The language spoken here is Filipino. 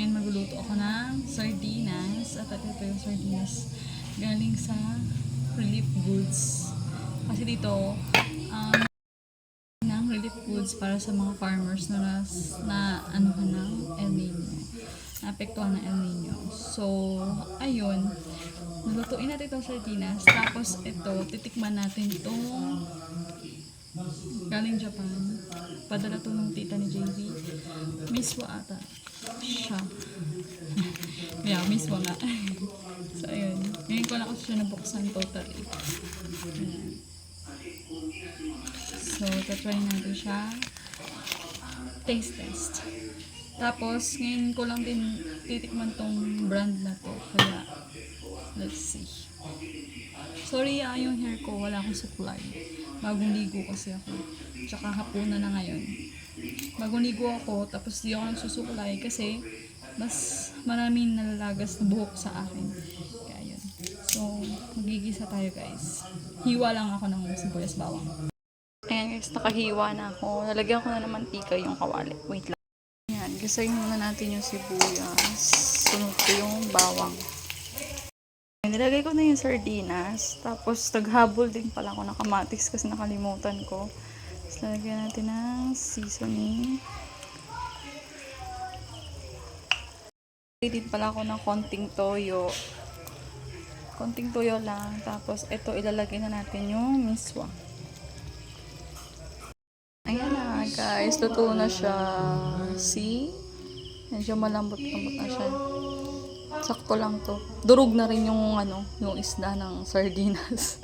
ngayon magluluto ako ng sardinas. At ito yung sardinas galing sa Relief Goods. Kasi dito, ng Relief Goods para sa mga farmers na anuhan ng El Nino. Naapektuhan ng El Nino. So, ayun. Nalutuin natin itong sardinas. Tapos ito, titikman natin itong galing Japan. Padala to ng tita ni JV. Miswa ata. Siya. Yeah, miswa nga. So, ayun. Ngayon ko lang kasi siya nabuksan totally. Ayan. So, tatry natin siya. Taste test. Tapos, ngayon ko lang din titikman tong brand na to. Kaya, let's see. Sorry yung hair ko. Wala akong supply. Bagong ligo kasi ako. Tsaka hapunan na ngayon. Bagong ligo ako, tapos di ako nagsusuklay kasi mas maraming nalalagas na buhok sa akin. Kaya yun. So, magigisa tayo guys. Hiwa lang ako ng sibuyas bawang. Ayan guys, nakahiwa na ako. Nalagyan ko na ng mantika yung kawali. Wait lang. Ayan, gisayin muna natin yung sibuyas. Sunod ko yung bawang. Nilagay ko na yung sardinas. Tapos, naghabol din pala ako ng kamatis kasi nakalimutan ko. Tapos, lalagyan natin ng seasoning. Nilagay din pala ako ng konting toyo. Konting toyo lang. Tapos, ito, ilalagay na natin yung miswa. Ayan na, guys. Luto na siya. See? Medyo malambot-lambot na siya. Sakto lang to. Durog na rin yung yung isda ng sardinas.